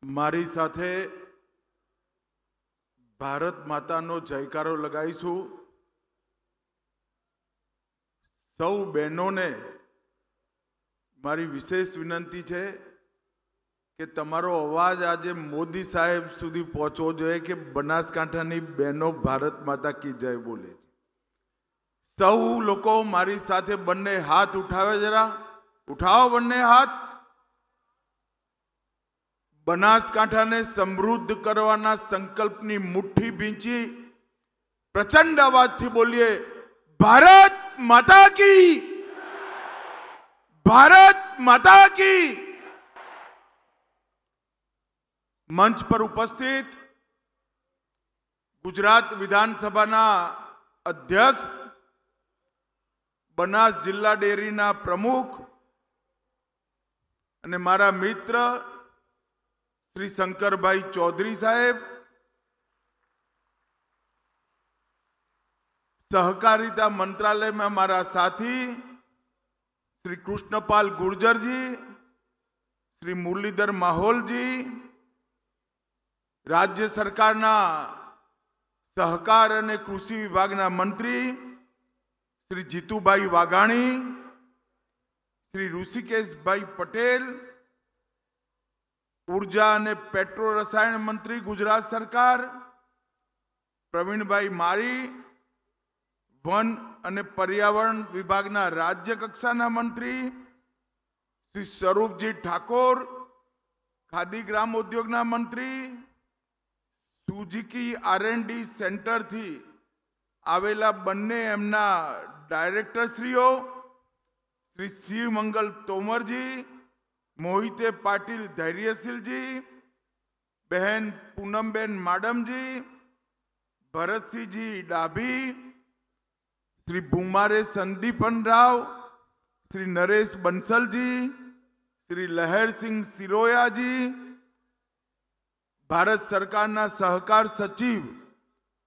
મારી સાથે ભારત માતાનો જયકારો લગાવીશું। સૌ બહેનોને મારી વિશેષ વિનંતી છે કે તમારો અવાજ આજે મોદી સાહેબ સુધી પહોંચવો જોઈએ કે બનાસકાંઠાની બહેનો ભારત માતા કી જય બોલે। સૌ લોકો મારી સાથે બંને હાથ ઉઠાવે, જરા ઉઠાવો બંને હાથ। બનાસકાંઠાને સમૃદ્ધ કરવાના સંકલ્પની મુઠ્ઠી ભીંચી પ્રચંડ અવાજથી બોલીએ, ભારત માતા કી, ભારત માતા કી। મંચ પર ઉપસ્થિત ગુજરાત વિધાનસભાના અધ્યક્ષ, બનાસ જિલ્લા ડેરીના પ્રમુખ અને મારા મિત્ર श्री शंकर भाई चौधरी साहेब, सहकारिता मंत्रालय में हमारा साथी श्री कृष्णपाल गुर्जर जी, श्री मुरलीधर माहौल जी, राज्य सरकारना सहकार और कृषि विभागना मंत्री श्री जीतूभाई वाघाणी, श्री ऋषिकेश भाई पटेल, ऊर्जा और पेट्रो रसायन मंत्री गुजरात सरकार प्रवीण भाई मारी, वन और पर्यावरण विभागना राज्य कक्षाना मंत्री श्री स्वरूप जी ठाकुर, खादी ग्राम उद्योगना मंत्री, सुजुकी R&D सेंटर थी आवेला बन्ने एमना डायरेक्टर श्रीओ श्री शिव मंगल तोमर जी, मोहिते पाटिल धैर्यशील जी, बहन पूनमबेन माडम जी, भरत सिंह जी डाभी, श्री भूमारे संदीपन राव, श्री नरेश बंसल जी, श्री लहर सिंह सिरोया जी, भारत सरकारना सहकार सचिव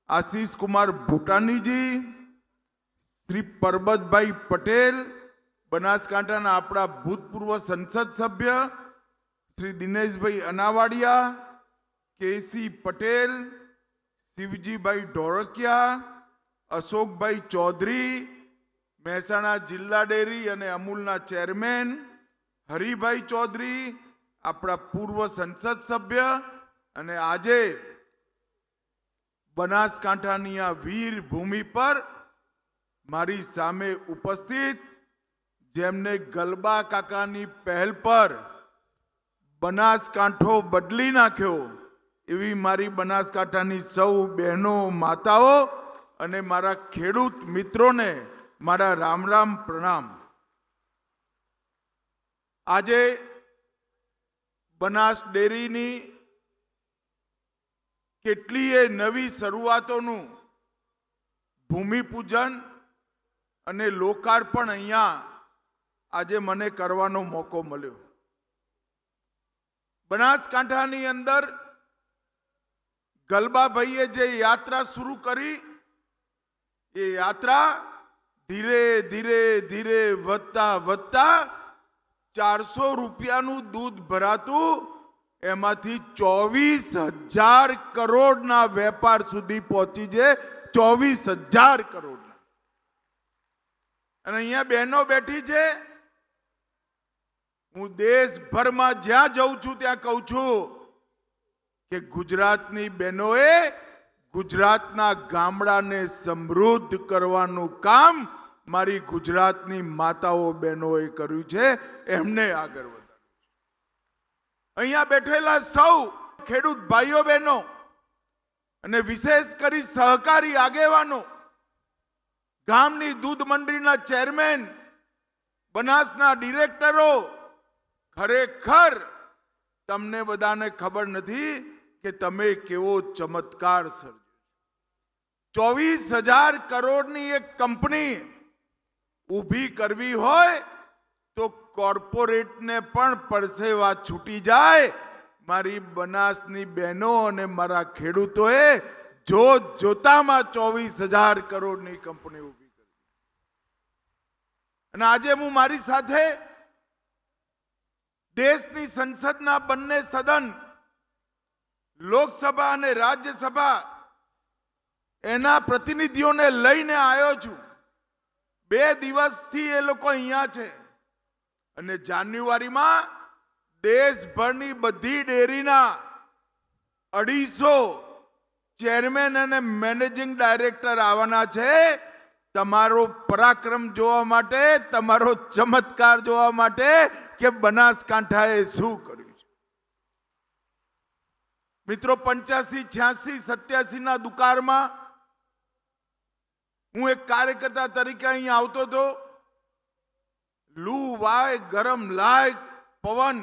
आशीष कुमार भूटानी जी, श्री परबत भाई पटेल, बनासकांठाना अपना भूतपूर्व संसद सभ्य श्री दिनेश भाई अनावाडिया, केसी पटेल, शिवजी भाई ढोरकिया, अशोक भाई चौधरी, मेहसाणा जिला डेरी और अमूलना चेरमेन हरिभाई चौधरी, अपना पूर्व संसद सभ्य और आजे बनासकांठानी आ वीर भूमि पर मारी सामे उपस्थित जेमने गलबा काकानी पहल पर बनासकांठो बदली नाख्यो एवी मारी बनासकांठानी सौ बहनों माताओं अने मारा खेडूत मित्रों ने मारा राम राम प्रणाम। आजे बनास डेरीनी केटलीय नवी शरूआतों भूमिपूजन अने लोकार्पण अहींया આજે મને કરવાનો મોકો મળ્યો। બનાસકાંઠાની અંદર ગલબાભાઈએ જે યાત્રા શરૂ કરી એ યાત્રા ધીરે ધીરે ધીરે વધતા વધતા 400 રૂપિયાનું દૂધ ભરાતું એમાંથી 24,000 કરોડના વેપાર સુધી પહોંચી છે। 24,000 કરોડના। અને અહીંયા બહેનો બેઠી છે। હું દેશભર में ज्या जाऊं छू त्या कहूं छू कि गुजरातनी बहनोए गुजरातना गामडाने समृद्ध करवानुं काम मारी गुजरातनी माताओ बहनोए कर्युं छे, एमने आगळ वधाड्युं। अहींया बेठेला सौ खेडूत भाईओ बहनों अने विशेष करी सहकारी आगेवानो, गामनी दूध मंडळीना चेरमेन, बनासना डिरेक्टरो, खरेखर तमने बधाने खबर नहीं कि तमे केवो चमत्कार सर्ज्यो। 24,000 करोड़नी एक कंपनी ऊभी करवी होय तो कॉर्पोरेट ने पण परसेवा छूटी जाए। मारी बनासनी बहनों अने मारा खेडूतोए जो जोतामां 24,000 करोड़नी कंपनी ऊभी करी। अने आजे हूँ मारी साथे देशनी संसदना बन्ने सदन લોકસભા અને રાજ્યસભા એના પ્રતિનિધિઓને લઈને આવ્યો છું. 2 દિવસથી એ લોકો અહીંયા છે અને જાન્યુઆરીમાં દેશભરની બધી ડેરીના 250 ચેરમેન અને મેનેજિંગ ડાયરેક્ટર આવવાના છે. તમારો પરાક્રમ જોવા માટે, તમારો ચમત્કાર જોવા માટે કે બનાસકાંઠાએ શું કર્યું છે. મિત્રો, 85, 86, 87 ના દુકાળમાં હું એક કાર્યકર્તા તરીકે અહીં આવતો હતો. લૂ વાય, ગરમ લાય, પવન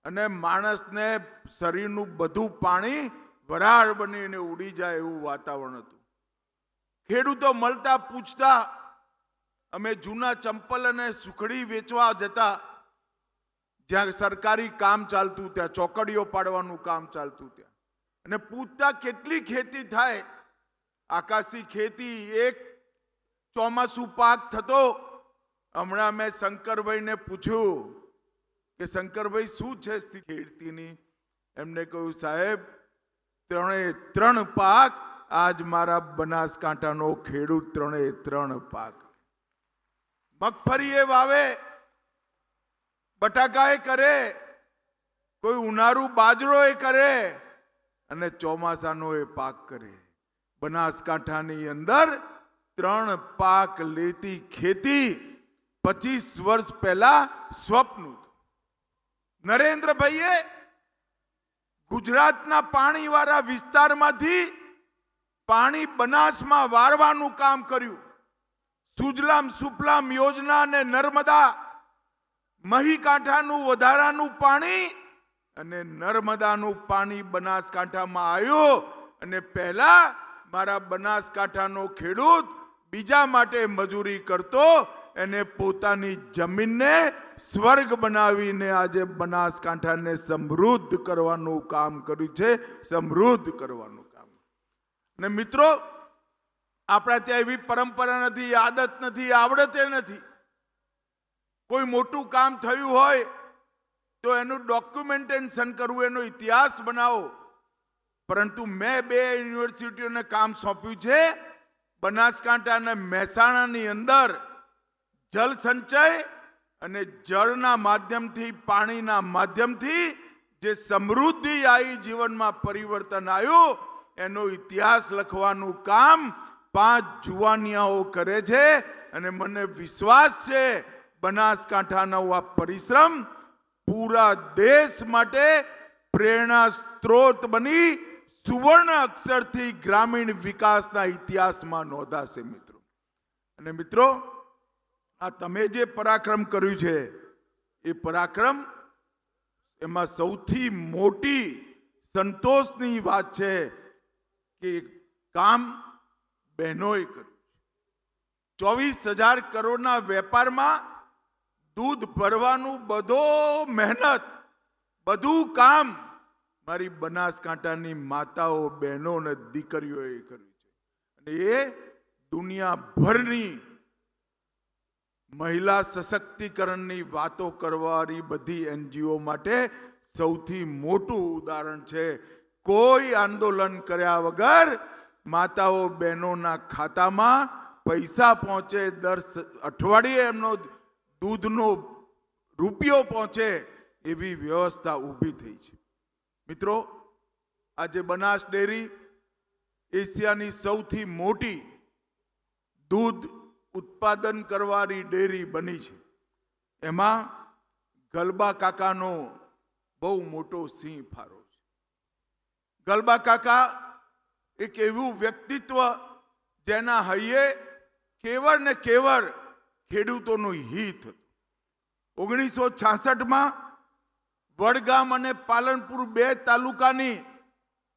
અને માણસને શરીરનું બધું પાણી વરાળ બનીને ઉડી જાય એવું વાતાવરણ હતું. ખેડૂતો મળતા પૂછતા, અમે જૂના ચંપલ અને સુખડી વેચવા જતા. જ્યાં સરકારી કામ ચાલતું, ત્યાં ચોકડીઓ પાડવાનું કામ ચાલતું, ત્યાં અને પૂછતા કેટલી ખેતી થાય. આકાશી ખેતી, એક ચોમાસું પાક થતો. હમણાં મેં શંકરભાઈને પૂછ્યું કે શંકરભાઈ શું છે ખેતીની? એમને કહ્યું, સાહેબ 3 પાક આજ મારા બનાસકાંઠાનો ખેડૂત 3 પાક. મગફળી એ વાવે, બટાકા એ કરે, કોઈ ઉનાળુ બાજરો એ કરે અને ચોમાસાનો એ પાક કરે. બનાસકાંઠાની અંદર 3 પાક લેતી ખેતી 25 વર્ષ પહેલા સ્વપ્ન હતું. નરેન્દ્રભાઈએ ગુજરાતના પાણીવાળા વિસ્તારમાંથી પાણી બનાસમાં વારવાનું કામ કર્યું. સુજલામ સુફલામ યોજના અને નર્મદા મહીકાંઠાનું વધારાનું પાણી અને નર્મદાનું પાણી બનાસકાંઠામાં આવ્યું. અને પહેલા મારા બનાસકાંઠાનો ખેડૂત બીજા માટે મજૂરી કરતો, એને પોતાની જમીનને સ્વર્ગ બનાવીને આજે બનાસકાંઠાને સમૃદ્ધ કરવાનું કામ કર્યું છે. સમૃદ્ધ કરવાનું કામ. અને મિત્રો, આપણા ત્યાં એવી પરંપરા નથી, આદત નથી, આવડતે નથી. કોઈ મોટું કામ થયું હોય તો એનું ડોક્યુમેન્ટેશન કરવું, એનો ઇતિહાસ બનાવો. પરંતુ મેં 2 યુનિવર્સિટીઓને કામ સોંપ્યું છે. બનાસકાંઠા અને મહેસાણાની અંદર જળ સંચય અને જળના માધ્યમથી, પાણીના માધ્યમથી જે સમૃદ્ધિ આવી, જીવનમાં પરિવર્તન આવ્યું, એનો ઇતિહાસ લખવાનું કામ 5 જુવાનિયાઓ કરે છે. અને મને વિશ્વાસ છે બનાસકાંઠાનો આ પરિશ્રમ પૂરા દેશ માટે પ્રેરણા સ્ત્રોત બની સુવર્ણ અક્ષરથી ગ્રામીણ વિકાસના ઇતિહાસમાં નોંધાશે. મિત્રો અને મિત્રો, આ તમે જે પરાક્રમ કર્યું છે એ પરાક્રમ, એમાં સૌથી મોટી સંતોષની વાત છે કે કામ બહેનોએ કર્યું. 24,000 કરોડના વેપારમાં દૂધ ભરવાનું બધો મહેનત, બધું કામ મારી બનાસકાંઠાની માતાઓ, બહેનો અને દીકરીઓએ કર્યું છે. અને એ દુનિયાભરની મહિલા સશક્તિકરણની વાતો કરવાની બધી NGO માટે સૌથી મોટું ઉદાહરણ છે. કોઈ આંદોલન કર્યા વગર માતાઓ, બહેનોના ખાતામાં પૈસા પહોંચે, દર અઠવાડિયે એમનો દૂધનો રૂપિયો પહોંચે, એવી વ્યવસ્થા ઊભી થઈ છે. મિત્રો, આજે બનાસ ડેરી એશિયાની સૌથી મોટી દૂધ ઉત્પાદન કરવાની ડેરી બની છે. એમાં ગલબા કાકાનો બહુ મોટો સિંહ ફાળો છે. ગલબા કાકા એક એવું વ્યક્તિત્વ જેના હૈયે કેવળ ને કેવળ ખેડૂતોનું હિત હતું. 1966માં વડગામ અને પાલનપુર 2 તાલુકાની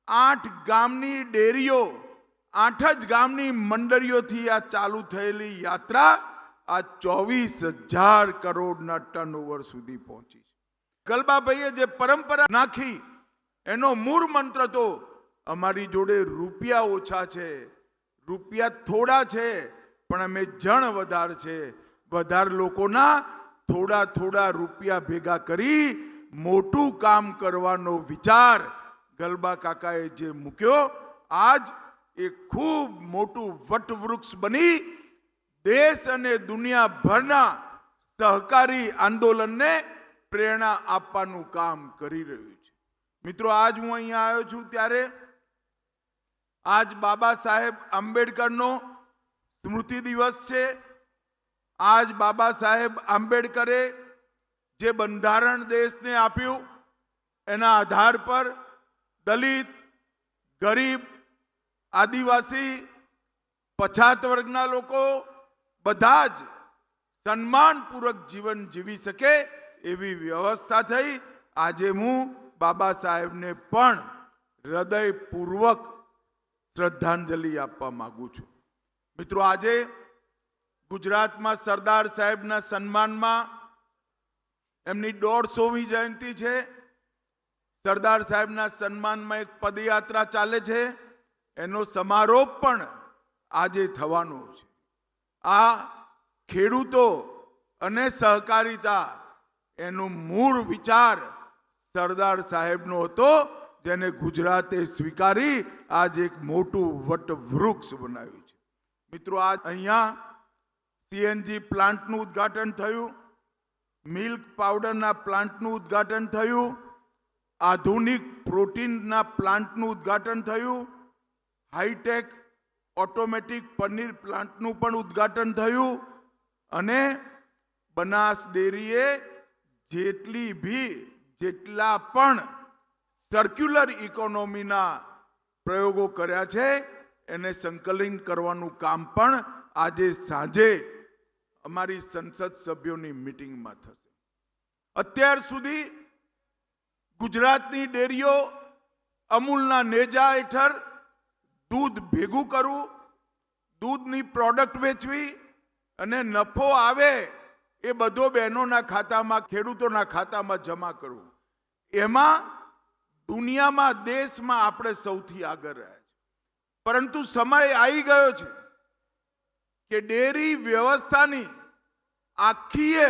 8 ગામની ડેરીઓ, 8 જ ગામની મંડળીઓથી આ ચાલુ થયેલી યાત્રા આ 24,000 કરોડના ટર્નઓવર સુધી પહોંચી છે. ગલબાભાઈએ જે પરંપરા નાખી એનો મૂળ મંત્ર તો અમારી જોડે રૂપિયા ઓછા છે, રૂપિયા થોડા છે, પણ અમે જણ વધાર છે. વધાર લોકોના થોડા રૂપિયા ભેગા કરી મોટું કામ કરવાનો વિચાર ગલબા કાકાએ જે મૂક્યો, આજ એ ખૂબ મોટું વટવૃક્ષ બની દેશ અને દુનિયાભરના સહકારી આંદોલનને પ્રેરણા આપવાનું કામ કરી રહ્યું છે. મિત્રો, આજ હું અહીંયા આવ્યો છું ત્યારે આજ બાબા સાહેબ આંબેડકરનો સ્મૃતિ દિવસ છે. આજ બાબા સાહેબ આંબેડકરે જે બંધારણ દેશને આપ્યું એના આધાર પર દલિત, ગરીબ, આદિવાસી, પછાત વર્ગના લોકો બધા જ સન્માનપૂર્વક જીવન જીવી શકે એવી વ્યવસ્થા થઈ. આજે હું બાબા સાહેબને પણ હૃદયપૂર્વક શ્રદ્ધાંજલિ આપવા માંગુ છું. મિત્રો, આજે ગુજરાતમાં સરદાર સાહેબના સન્માનમાં એમની 150મી જયંતિ છે. સરદાર સાહેબના સન્માનમાં એક પદયાત્રા ચાલે છે, એનો સમારોહ પણ આજે થવાનો છે. આ ખેડૂતો અને સહકારિતા એનો મૂળ વિચાર સરદાર સાહેબનો હતો, જેને ગુજરાતે સ્વીકારી આજ એક મોટું વટવૃક્ષ બનાવ્યું છે. મિત્રો, આજ અહીંયા સીએનજી પ્લાન્ટનું ઉદ્ઘાટન થયું, મિલ્ક પાવડરના પ્લાન્ટનું ઉદ્ઘાટન થયું, આધુનિક પ્રોટીનના પ્લાન્ટનું ઉદ્ઘાટન થયું, હાઈટેક ઓટોમેટિક પનીર પ્લાન્ટનું પણ ઉદ્ઘાટન થયું અને બનાસ ડેરીએ જેટલા પણ સર્ક્યુલર ઇકોનોમીના પ્રયોગો કર્યા છે એને સંકલન કરવાનું કામ પણ આજે સાંજે અમારી સંસદ સભ્યોની મીટિંગમાં થશે. અત્યાર સુધી ગુજરાતની ડેરીઓ અમૂલના નેજા હેઠળ દૂધ ભેગું કરવું, દૂધની પ્રોડક્ટ વેચવી અને નફો આવે એ બધો બહેનોના ખાતામાં, ખેડૂતોના ખાતામાં જમા કરવું. એમાં દુનિયામાં, દેશમાં આપણે સૌથી આગળ રહ્યા છે. પરંતુ સમય આવી ગયો છે કે ડેરી વ્યવસ્થાની આખી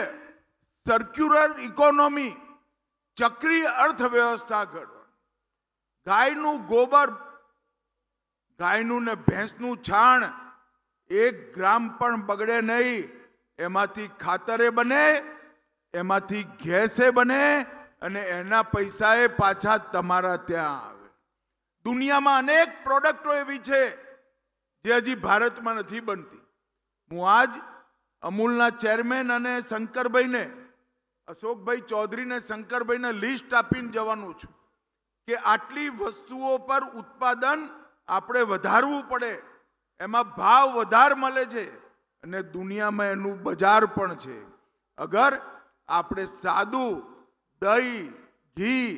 સર્ક્યુલર ઇકોનોમી, ચક્રીય અર્થવ્યવસ્થા ઘડવાની. ગાયનું ગોબર, ગાયનું ને ભેંસનું છાણ 1 ગ્રામ પણ બગડે નહીં. એમાંથી ખાતરે બને, એમાંથી ગેસે બને અને એના પૈસાએ પાછા તમારા ત્યાં આવે. દુનિયામાં અનેક પ્રોડક્ટો એવી છે જે હજી ભારતમાં નથી બનતી. હું આજ અમૂલના ચેરમેન અને શંકરભાઈને, અશોકભાઈ ચૌધરીને શંકરભાઈને લિસ્ટ આપીને જવાનું છું કે આટલી વસ્તુઓ પર ઉત્પાદન આપણે વધારવું પડે, એમાં ભાવ વધારે મળે છે અને દુનિયામાં એનું બજાર પણ છે. અગર આપણે સાદું દહીં, ઘી,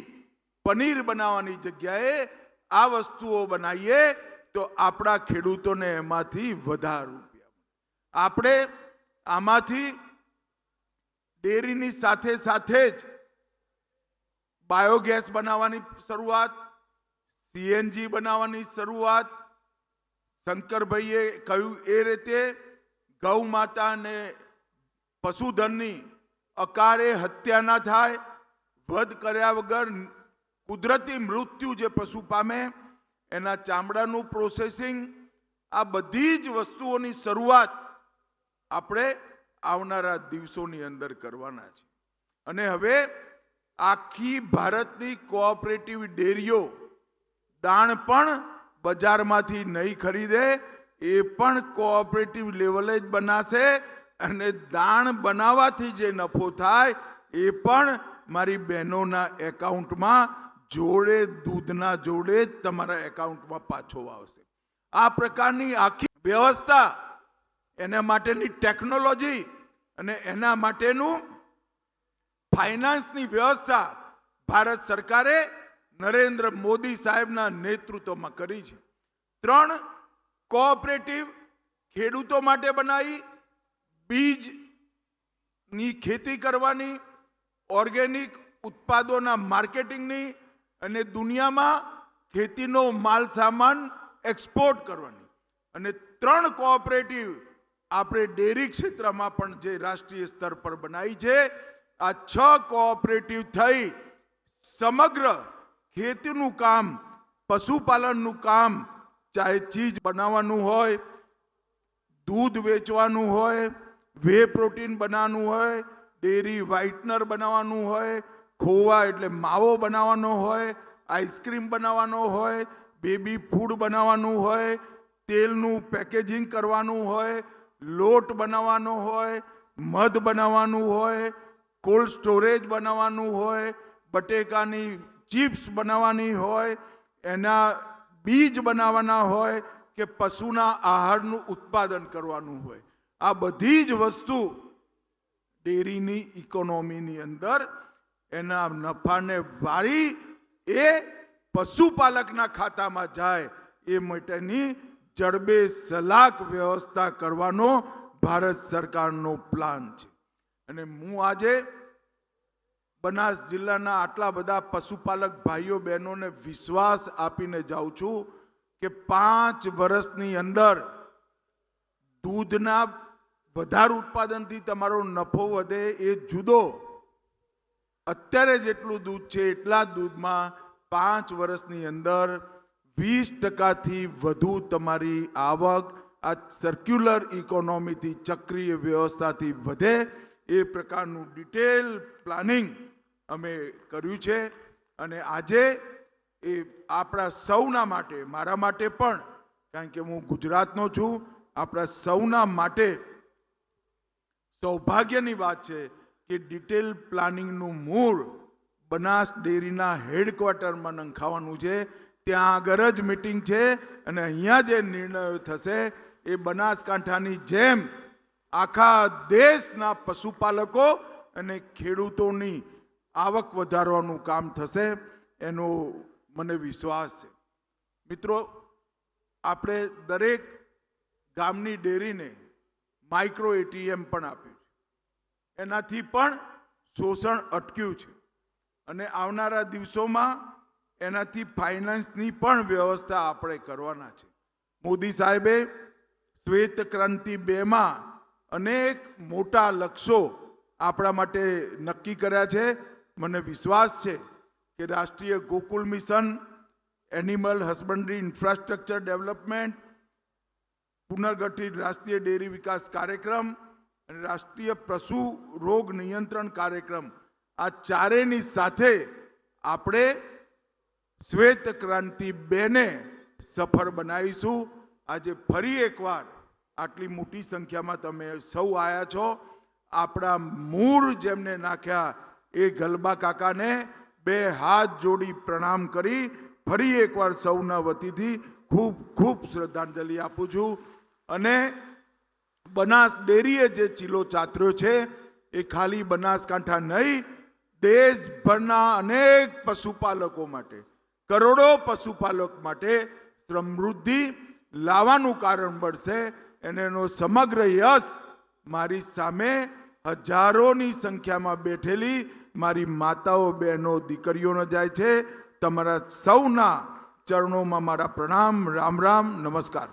પનીર બનાવવાની જગ્યાએ આ વસ્તુઓ બનાવીએ તો આપણા ખેડૂતોને એમાંથી વધારે રૂપિયા. આપણે આમાંથી ડેરીની સાથે સાથે જ બાયોગેસ બનાવવાની શરૂઆત, સીએનજી બનાવવાની શરૂઆત, શંકરભાઈએ કહ્યું એ રીતે ગૌ માતા અને પશુધનની અકાળે હત્યા ના થાય, વધ કર્યા વગર કુદરતી મૃત્યુ જે પશુ પામે એના ચામડાનું પ્રોસેસિંગ, આ બધી જ વસ્તુઓની શરૂઆત આપણે આવનારા દિવસોની અંદર કરવાના છે. અને હવે આખી ભારતની કોઓપરેટિવ ડેરીઓ દાણ પણ બજારમાંથી નહીં ખરીદે, એ પણ કોઓપરેટિવ લેવલે જ બનાશે અને દાણ બનાવવાથી જે નફો થાય એ પણ મારી બહેનોના એકાઉન્ટમાં જોડે, દૂધના જોડે જ તમારા એકાઉન્ટમાં પાછો આવશે. આ પ્રકારની આખી વ્યવસ્થા, એના માટેની ટેકનોલોજી અને એના માટેનું ફાઇનાન્સની વ્યવસ્થા ભારત સરકારે નરેન્દ્ર મોદી સાહેબના નેતૃત્વમાં કરી છે. 3 કોઓપરેટિવ ખેડૂતો માટે બનાવી, બીજની ખેતી કરવાની, ઓર્ગેનિક ઉત્પાદનોના માર્કેટિંગની અને દુનિયામાં ખેતીનો માલ સામાન એક્સપોર્ટ કરવાની. અને 3 કોઓપરેટિવ આપણે ડેરી ક્ષેત્રમાં પણ જે રાષ્ટ્રીય સ્તર પર બનાવી છે. આ 6 કોઓપરેટિવ થઈ સમગ્ર ખેતીનું કામ, પશુપાલનનું કામ, ચાહે ચીજ બનાવવાનું હોય, દૂધ વેચવાનું હોય, વે પ્રોટીન બનાવવાનું હોય, ડેરી વ્હાઇટનર બનાવવાનું હોય, ખોવા એટલે માવો બનાવવાનો હોય, આઈસ્ક્રીમ બનાવવાનો હોય, બેબી ફૂડ બનાવવાનું હોય, તેલનું પેકેજિંગ કરવાનું હોય, લોટ બનાવવાનો હોય, મધ બનાવવાનું હોય, કોલ્ડ સ્ટોરેજ બનાવવાનું હોય, બટેકાની ચિપ્સ બનાવવાની હોય, એના બીજ બનાવવાના હોય કે પશુના આહારનું ઉત્પાદન કરવાનું હોય, આ બધી જ વસ્તુ ડેરીની ઇકોનોમીની અંદર એના નફાને વાળી એ પશુપાલકના ખાતામાં જાય એ માટેની જડબે સલાક વ્યવસ્થા કરવાનો ભારત સરકારનો પ્લાન છે. અને હું આજે બનાસ જિલ્લાના આટલા બધા પશુપાલક ભાઈઓ બહેનોને વિશ્વાસ આપીને જાઉં છું કે 5 વર્ષની અંદર દૂધના વધારે ઉત્પાદનથી તમારો નફો વધે એ જુદો, અત્યારે જેટલું દૂધ છે એટલા જ દૂધમાં 5 વર્ષની અંદર 20% વધુ તમારી આવક આ સર્ક્યુલર ઇકોનોમીથી, ચક્રીય વ્યવસ્થાથી વધે એ પ્રકારનું ડિટેલ પ્લાનિંગ અમે કર્યું છે. અને આજે એ આપણા સૌના માટે, મારા માટે પણ, કારણ કે હું ગુજરાતનો છું, આપણા સૌના માટે સૌભાગ્યની વાત છે કે ડિટેલ પ્લાનિંગનું મૂળ બનાસ ડેરીના હેડક્વાર્ટરમાં નંખાવાનું છે. ત્યાં આગળ જ મિટિંગ છે અને અહીંયા જે નિર્ણયો થશે એ બનાસકાંઠાની જેમ આખા દેશના પશુપાલકો અને ખેડૂતોની આવક વધારવાનું કામ થશે એનો મને વિશ્વાસ છે. મિત્રો, આપણે દરેક ગામની ડેરીને માઇક્રો એટીએમ પણ આપ્યું છે, એનાથી પણ શોષણ અટક્યું છે અને આવનારા દિવસોમાં એનાથી ફાઇનાન્સની પણ વ્યવસ્થા આપણે કરવાના છે. મોદી સાહેબે શ્વેત ક્રાંતિ 2માં અનેક મોટા લક્ષ્યો આપણા માટે નક્કી કર્યા છે. મને વિશ્વાસ છે કે રાષ્ટ્રીય Gokul mission, animal husbandry infrastructure development, પુનર્ગઠિત રાષ્ટ્રીય ડેરી વિકાસ કાર્યક્રમ અને રાષ્ટ્રીય પશુ રોગ નિયંત્રણ કાર્યક્રમ, આ ચારેયની સાથે આપણે શ્વેત ક્રાંતિ 2ને સફળ બનાવીશું. આજે ફરી એકવાર આટલી મોટી સંખ્યામાં તમે સૌ આવ્યા છો. આપણા મૂળ જેમને નાખ્યા એ ગલબા કાકાને 2 હાથ જોડી પ્રણામ કરી ફરી એકવાર સૌના વતીથી ખૂબ ખૂબ શ્રદ્ધાંજલિ આપું છું. અને બનાસ ડેરીએ જે ચીલો ચાતર્યો છે એ ખાલી બનાસકાંઠા નહીં, દેશભરના અનેક પશુપાલકો માટે, કરોડો પશુપાલક માટે સમૃદ્ધિ લાવવાનું કારણ બનશે. એનો સમગ્ર યશ મારી સામે હજારોની સંખ્યામાં બેઠેલી મારી માતાઓ, બહેનો, દીકરીઓને જાય છે. તમારા સૌના ચરણોમાં મારા પ્રણામ. રામ રામ, નમસ્કાર.